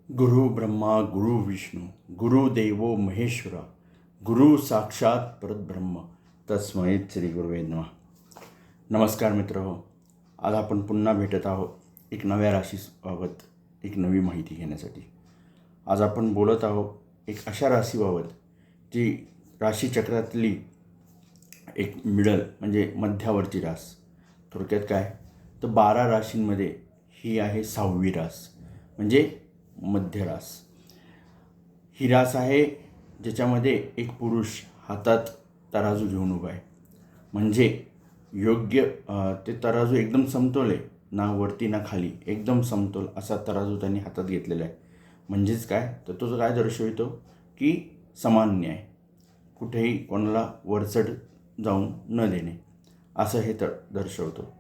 गुरु ब्रह्मा गुरु विष्णू गुरुदेवो महेश्वरा गुरु साक्षात परब्रह्म तस्मै श्री गुरुवे नमः. नमस्कार मित्र हो, आज आपण पुन्हा भेटत आहोत एक नव्या राशीबाबत एक नवी माहिती घेण्यासाठी. आज आपण बोलत आहोत एक अशा राशीबाबत जी राशीचक्रातली एक मिडल म्हणजे मध्यावरची रास. थोडक्यात काय तर 12 राशींमध्ये ही आहे 6वी रास म्हणजे मध्य रास. ही रास आहे ज्याच्यामध्ये एक पुरुष हातात तराजू घेऊन उभा आहे. म्हणजे योग्य ते तराजू एकदम समतोल आहे, ना वरती ना खाली, एकदम समतोल असा तराजू त्यांनी हातात घेतलेला आहे. म्हणजेच काय तर तो काय दर्शवितो की समान न्याय, कुठेही कोणाला वरचढ जाऊन न देणे असं हे दर्शवतो.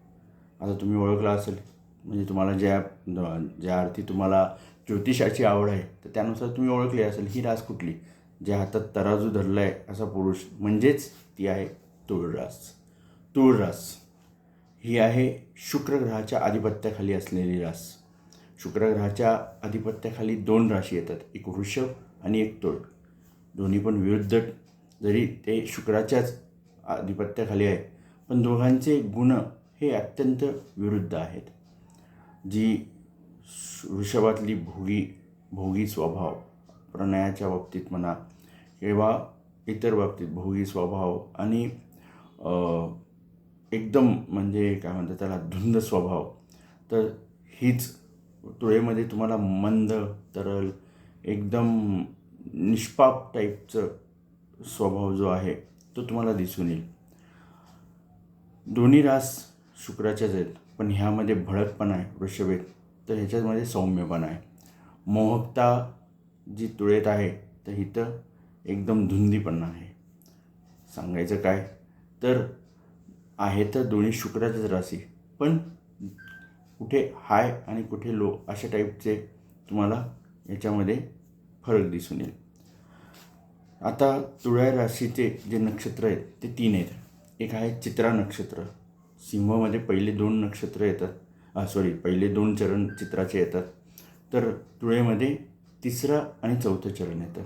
आता तुम्ही ओळखला असेल म्हणजे तुम्हाला ज्या अर्थी तुम्हाला ज्योतिषाची आवड आहे तर त्यानुसार तुम्ही ओळखली असेल ही रास कुठली. ज्या हातात तराजू धरला आहे असा पुरुष म्हणजेच ती आहे तूळ रास. तूळ रास ही आहे शुक्र ग्रहाच्या आधिपत्याखाली असलेली रास. शुक्र ग्रहाच्या आधिपत्याखाली 2 राशी येतात, एक वृषभ आणि एक तूळ. दोन्ही पण विरुद्ध, जरी ते शुक्राच्याच आधिपत्याखाली आहे पण दोघांचे गुण हे अत्यंत विरुद्ध आहेत. जी वृषभातली भोगी स्वभाव, प्रणयाच्या बाबतीत म्हणा किंवा इतर बाबतीत भोगी स्वभाव आणि एकदम म्हणजे काय म्हणतात त्याला धुंद स्वभाव, तर हीच तुळेमध्ये तुम्हाला मंद तरल एकदम निष्पाप टाईपचं स्वभाव जो आहे तो तुम्हाला दिसून येईल. दोन्ही रास शुक्राच्याच आहेत पण ह्यामध्ये भडकपणा आहे वृषभेत, तर ह्याच्यामध्ये सौम्यपणा आहे. मोहकता जी तुळेत आहे तर इथं एकदम धुंदीपणा आहे. सांगायचं काय तर आहे तर दोन्ही शुक्राच्याच राशी पण कुठे हाय आणि कुठे लो अशा टाईपचे तुम्हाला याच्यामध्ये फरक दिसून येईल. आता तुळ्या राशीचे जे नक्षत्र आहेत ते 3 आहेत. एक आहे चित्रा नक्षत्र. सिंहमध्ये पहिले 2 नक्षत्र येतात, पहिले 2 चरण चित्राचे येतात. तर तुळेमध्ये 3रं आणि 4थं चरण येतं.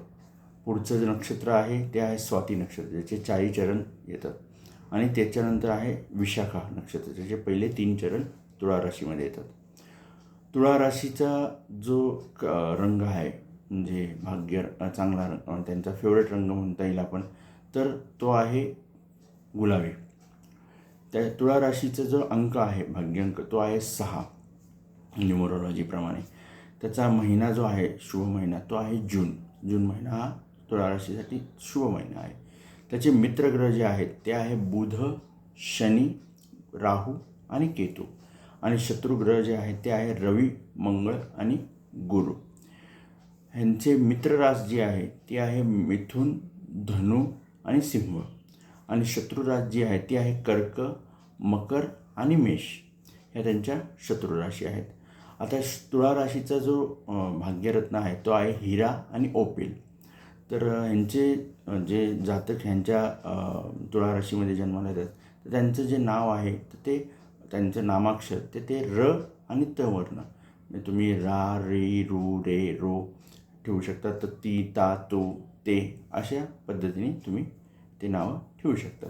पुढचं जे नक्षत्र आहे ते आहे स्वाती नक्षत्र, ज्याचे 4 चरण येतात. आणि त्याच्यानंतर आहे विशाखा नक्षत्र, ज्याचे पहिले 3 चरण तुळा राशीमध्ये येतात. तुळा राशीचा जो रंग आहे म्हणजे भाग्य चांगला रंग, त्यांचा फेवरेट रंग म्हणता येईल आपण, तर तो आहे गुलाबी. त्या तुळा राशीचा जो अंक आहे भाग्यांक तो आहे 6 न्यूमरोलॉजीप्रमाणे. त्याचा महिना जो आहे शुभ महिना तो आहे जून. जून महिना हा तुळा राशीसाठी शुभ महिना आहे. त्याचे मित्रग्रह जे आहेत ते आहे बुध, शनी, राहू आणि केतू. आणि शत्रुग्रह जे आहेत ते आहे रवी, मंगळ आणि गुरु. ह्यांचे मित्ररास जी आहे ती आहे मिथुन, धनु आणि सिंह. आणि शत्रुरास जी आहे ती आहे कर्क, मकर आणि मेष. ह्या त्यांच्या शत्रुराशी आहेत. आता तुळा राशीचा जो भाग्यरत्न आहे तो आहे हिरा आणि ओपेल. तर ह्यांचे जे जातक ह्यांच्या तुळा राशीमध्ये जन्माला येतात तर त्यांचं जे नाव आहे तर ते त्यांचं नामाक्षर ते र आणि त वर्ण, म्हणजे तुम्ही रा, रे, रू, रे, रो ठेवू शकता. तर ती, ता, तो, ते अशा पद्धतीने तुम्ही ते नावं ठेवू शकतात.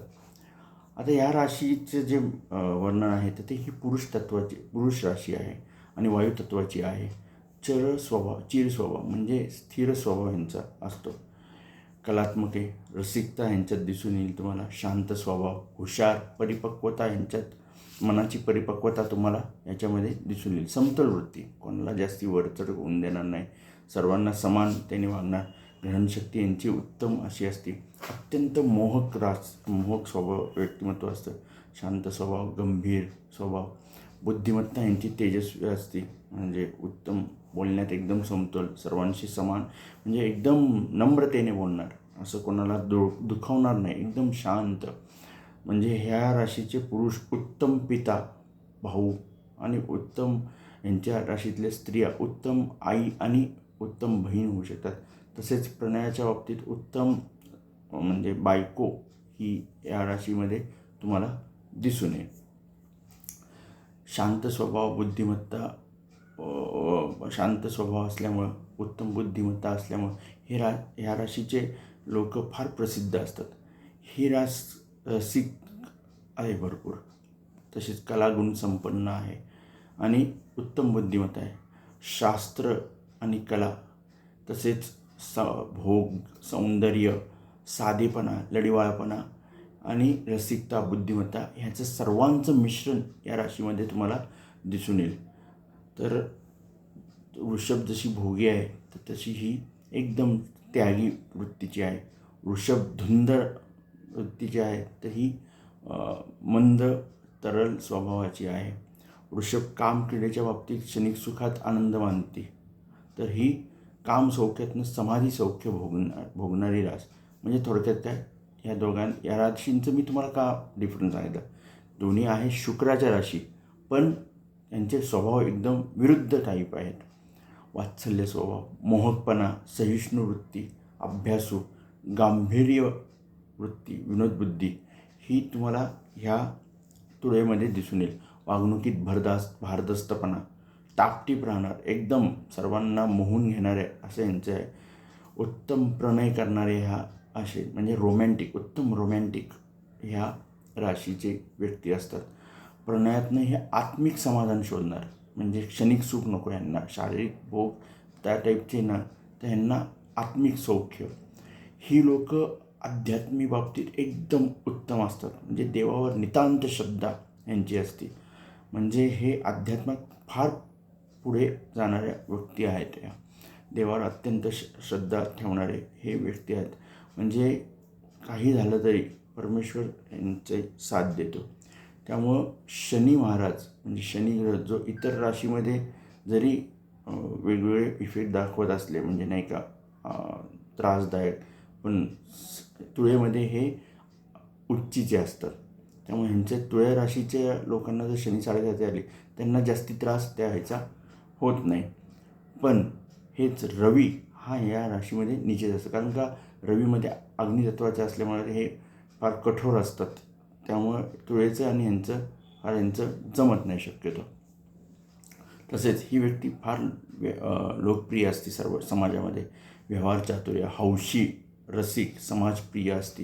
आता या राशीचं जे वर्णन आहे तर ते ही पुरुष राशी आहे आणि वायुतत्वाची आहे. चिर स्वभाव म्हणजे स्थिर स्वभाव यांचा असतो. कलात्मक आहे, रसिकता ह्यांच्यात दिसून येईल तुम्हाला. शांत स्वभाव, हुशार, परिपक्वता ह्यांच्यात, मनाची परिपक्वता तुम्हाला याच्यामध्ये दिसून येईल. समतोल वृत्ती, कोणाला जास्ती वरचढ होऊन देणार नाही, सर्वांना समान त्याने वागणार. ग्रहणशक्ती यांची उत्तम अशी असते. अत्यंत मोहक स्वभाव व्यक्तिमत्व असतं. शांत स्वभाव, गंभीर स्वभाव. बुद्धिमत्ता यांची तेजस्वी असते, म्हणजे उत्तम, बोलण्यात एकदम समतोल, सर्वांशी समान, म्हणजे एकदम नम्रतेने बोलणार, असं कोणाला दुखावणार नाही, एकदम शांत. म्हणजे ह्या राशीचे पुरुष उत्तम पिता, भाऊ आणि उत्तम, यांच्या राशीतल्या स्त्रिया उत्तम आई आणि उत्तम बहीण होऊ शकतात. तसेच प्रणयाच्या बाबतीत उत्तम म्हणजे बायको ही या राशीमध्ये तुम्हाला दिसून येईल. शांत स्वभाव, बुद्धिमत्ता, शांत स्वभाव असल्यामुळं, उत्तम बुद्धिमत्ता असल्यामुळं ह्या राशीचे लोक फार प्रसिद्ध असतात. ही रसिक आहे भरपूर, तसेच कलागुण संपन्न आहे आणि उत्तम बुद्धिमत्ता आहे. शास्त्र आणि कला, तसेच भोग, सौंदर्य, साधेपणा, लढिवाळपणा आणि रसिकता, बुद्धिमत्ता ह्याचं सर्वांचं मिश्रण या राशीमध्ये तुम्हाला दिसून येईल. तर वृषभ जशी भोगी आहे, तर तशी ही एकदम त्यागी वृत्तीची आहे. वृषभ धुंद वृत्तीची आहे, तर ही मंद तरल स्वभावाची आहे. वृषभ काम क्रीडेच्या बाबतीत क्षणिक सुखात आनंद मानते, तर ही काम सौख्यातनं समाधी सौख्य भोगणारी रास. म्हणजे थोडक्यात काय, या राशींचं मी तुम्हाला का डिफरन्स सांगितलं. दोन्ही आहे शुक्राच्या राशी, पण त्यांचे स्वभाव एकदम विरुद्ध टाईप आहेत. वात्सल्य स्वभाव, मोहकपणा, सहिष्णू वृत्ती, अभ्यासू, गांभीर्य वृत्ती, विनोदबुद्धी ही तुम्हाला ह्या तुळेमध्ये दिसून येईल. वागणुकीत भारदस्तपणा, टापटीप राहणार, एकदम सर्वांना मोहून घेणारे असं यांचं आहे. उत्तम प्रणय करणारे ह्या असे म्हणजे उत्तम रोमॅन्टिक ह्या राशीचे व्यक्ती असतात. प्रणयातनं हे आत्मिक समाधान शोधणार, म्हणजे क्षणिक सुख नको यांना, शारीरिक भोग त्या टाईपचे ना, तर ह्यांना आत्मिक सौख्य. ही लोक आध्यात्मिक बाबतीत एकदम उत्तम असतात, म्हणजे देवावर नितांत श्रद्धा यांची असते. म्हणजे हे अध्यात्मात फार पुढे जाणाऱ्या व्यक्ती आहेत. या देवावर अत्यंत श्रद्धा ठेवणारे हे व्यक्ती आहेत. म्हणजे काही झालं तरी परमेश्वर यांचे साथ देतो. त्यामुळं शनी महाराज म्हणजे शनी ग्रह जो इतर राशीमध्ये जरी वेगवेगळे इफेक्ट दाखवत असले, म्हणजे नाही का त्रासदायक, पण तुळेमध्ये हे उच्चीचे असतात. त्यामुळे ह्यांच्या तुळ्या राशीच्या लोकांना जर शनी साडेसाती आली, त्यांना जास्ती त्रास त्या ह्याचा होत नाही. पण हेच रवी हा या राशीमध्ये नीचेच असतं, कारण का रवीमध्ये अग्नितत्वाचे असल्यामुळे हे फार कठोर असतात. त्यामुळं तुळेचं आणि यांचं जमत नाही शक्यतो. तसेच ही व्यक्ती फार लोकप्रिय असते सर्व समाजामध्ये. व्यवहार चातुर्य, हौशी, रसिक, समाजप्रिय असते.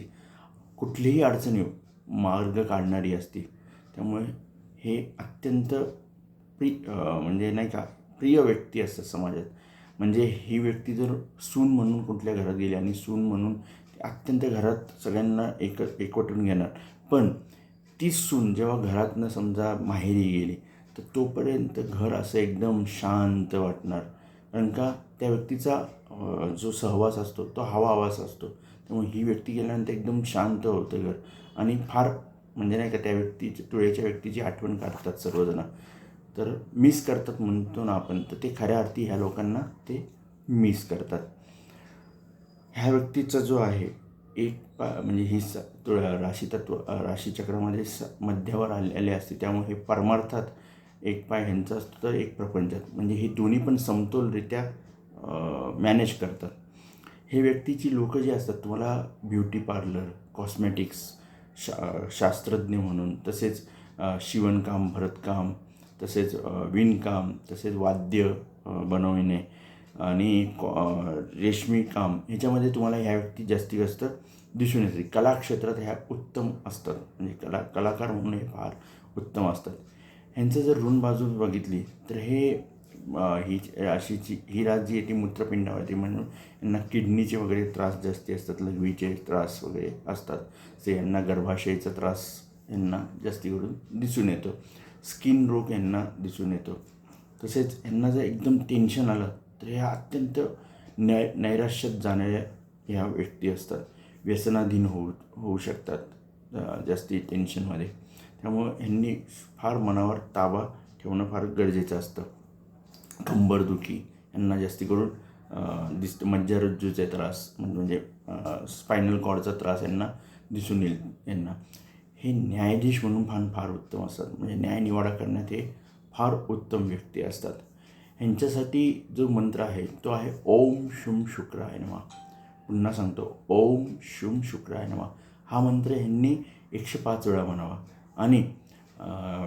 कुठलीही अडचणी मार्ग काढणारी असते. त्यामुळे हे अत्यंत म्हणजे नाही का प्रिय व्यक्ती असतात समाजात. म्हणजे ही व्यक्ती जर सून म्हणून कुठल्या घरात गेली आणि सून म्हणून अत्यंत घरात सगळ्यांना एकवटून घेणार, पण तीच सून जेव्हा घरातनं समजा माहेरी गेली, तर तोपर्यंत घर असं एकदम शांत वाटणार, कारण का त्या व्यक्तीचा जो सहवास असतो तो हवाहवास असतो. त्यामुळे ही व्यक्ती गेल्यानंतर एकदम शांत होतं घर, आणि फार म्हणजे नाही का त्या तुळेच्या व्यक्तीची आठवण काढतात सर्वजण, तर मिस करतात म्हणतो ना आपण, तर ते खऱ्या अर्थी ह्या लोकांना ते मिस करतात. ह्या व्यक्तीचा जो आहे म्हणजे ही राशीचक्रामध्ये मध्यावर आलेले असते. त्यामुळे हे परमार्थात एक पाय ह्यांचा असतो तर एक प्रपंचात, म्हणजे हे दोन्ही पण समतोलरित्या मॅनेज करतात. हे व्यक्तीची लोक जे असतात तुम्हाला ब्युटी पार्लर, कॉस्मेटिक्स, शास्त्रज्ञ म्हणून, तसेच शिवणकाम, भरतकाम, तसेच विणकाम, तसेच वाद्य बनवणे आणि रेशमी काम ह्याच्यामध्ये तुम्हाला ह्या व्यक्ती जास्तीत जास्त दिसून येते. कला क्षेत्रात ह्या उत्तम असतात, म्हणजे कलाकार म्हणून हे फार उत्तम असतात. ह्यांचं जर ऋण बाजू बघितली तर ही रास जी आहे ती मूत्रपिंडावरती, म्हणून यांना किडनीचे वगैरे त्रास जास्ती असतात, लघवीचे त्रास वगैरे असतात. ते यांना गर्भाशयाचा त्रास यांना जास्ती करून दिसून येतो. स्किन रोग यांना दिसून येतो. तसेच यांना जर एकदम टेन्शन आलं तर ह्या अत्यंत नैराश्यात जाणाऱ्या ह्या व्यक्ती असतात. व्यसनाधीन होऊ शकतात जास्ती टेन्शनमध्ये. त्यामुळं ह्यांनी फार मनावर ताबा ठेवणं फार गरजेचं असतं. कंबरदुखी यांना जास्ती करून दिसतं. मज्जारज्जूचे त्रास म्हणजे स्पायनल कॉर्डचा त्रास यांना दिसून येईल. यांना हे न्यायाधीश म्हणून फार उत्तम असतात, म्हणजे न्यायनिवाडा करण्यात हे फार उत्तम व्यक्ती असतात. ह्यांच्यासाठी जो मंत्र आहे तो आहे ओम शुम शुक्राय नमः. पुन्हा सांगतो, ओम शुम शुक्राय नमः. हा मंत्र ह्यांनी 105 वेळा म्हणावा. आणि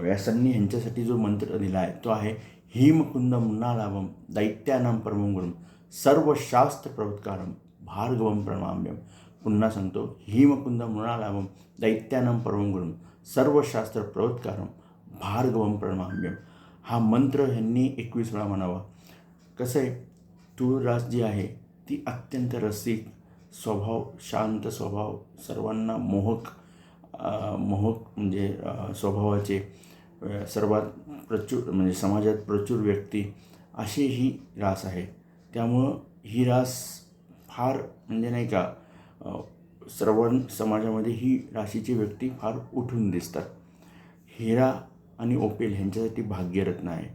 व्यासांनी ह्यांच्यासाठी जो मंत्र दिला आहे तो आहे हीमकुंद मृणालाभम दैत्यानां परमं गुरुं सर्वशास्त्र प्रवत्कारं भार्गवं प्रणमाम्यम. पुन्हा सांगतो, हीमकुंद मृणालाभम दैत्यानां परमं गुरुं सर्वशास्त्र प्रवत्कारं भार्गवं प्रणमाम्यम. हा मंत्र ह्यांनी 21 वेळा म्हणावा. कसं आहे, तुळरास जी आहे ती अत्यंत रसिक स्वभाव, शांत स्वभाव, सर्वांना मोहक म्हणजे स्वभावाचे, सर्वात प्रचूर म्हणजे समाजात प्रचूर व्यक्ती अशी ही रास आहे. त्यामुळं ही रास फार म्हणजे नाही का, सर्व समाजामध्ये ही राशीची व्यक्ती फार उठून दिसतात. हिरा आणि ओपेल ह्यांच्यासाठी भाग्यरत्न आहे.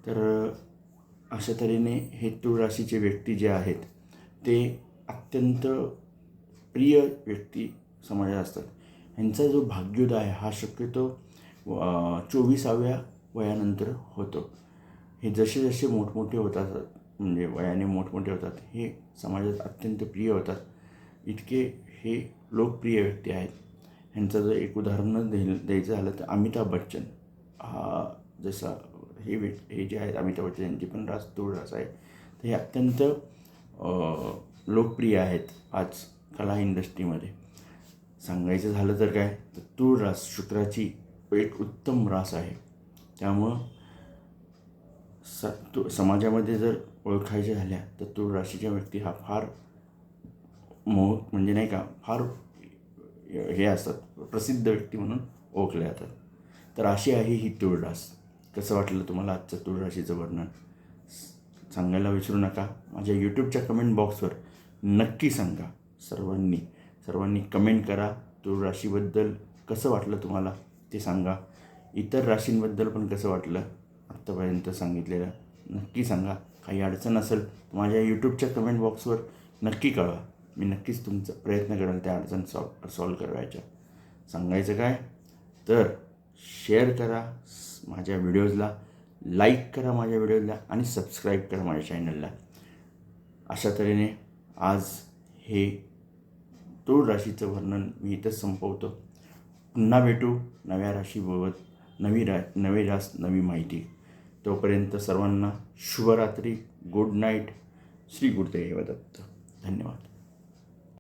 तर अशा तऱ्हेने हे तुळ राशीचे व्यक्ती जे आहेत ते अत्यंत प्रिय व्यक्ती समाजात असतात. ह्यांचा जो भाग्योदय आहे हा शक्यतो 24व्या वयानंतर होतो. हे जसे जसे मोठमोठे होतात, म्हणजे वयाने मोठमोठे होतात, हे समाजात अत्यंत प्रिय होतात. इतके हे लोकप्रिय व्यक्ती आहेत. ह्यांचं जर एक उदाहरण द्यायचं झालं तर अमिताभ बच्चन हा जसा हे जे आहेत अमिताभ बच्चन यांची पण रास तुळ रास आहे. तर हे अत्यंत लोकप्रिय आहेत आज कला इंडस्ट्रीमध्ये. सांगायचं झालं तर काय, तर तुळ रास शुक्राची एक उत्तम रास आहे. त्यामुळं समाजामध्ये जर ओळखायच्या झाल्या तर तुळ राशीच्या व्यक्ती हा फार म्हणजे नाही का, फार हे असतात, प्रसिद्ध व्यक्ती म्हणून ओळखले जातात. तर अशी आहे ही तुळ रास. कसं वाटलं तुम्हाला आजचं तुळ राशीचं वर्णन? सांगायला विसरू नका. माझ्या यूट्यूबच्या कमेंट बॉक्सवर नक्की सांगा. सर्वांनी कमेंट करा. तुळ राशीबद्दल कसं वाटलं तुम्हाला ते सांगा. इतर राशींबद्दल पण कसं वाटलं आत्तापर्यंत सांगितलेलं नक्की सांगा. काही अडचण असेल तर माझ्या यूट्यूबच्या कमेंट बॉक्सवर नक्की कळवा. मी नक्कीच तुमचा प्रयत्न करेल त्या अडचण सॉल्व करायच्या. सांगायचं काय, तर शेअर करा माझ्या व्हिडिओजला, लाईक करा माझ्या व्हिडिओला आणि सबस्क्राईब करा माझ्या चॅनलला. अशा तऱ्हेने आज हे तुळ राशीचं वर्णन मी इथंच संपवतो. पुन्हा भेटू नव्या राशीबाबत, नवी रास नवी माहिती. तोपर्यंत सर्वांना शुभरात्री, गुड नाईट. श्री गुरुदेव दत्त. धन्यवाद.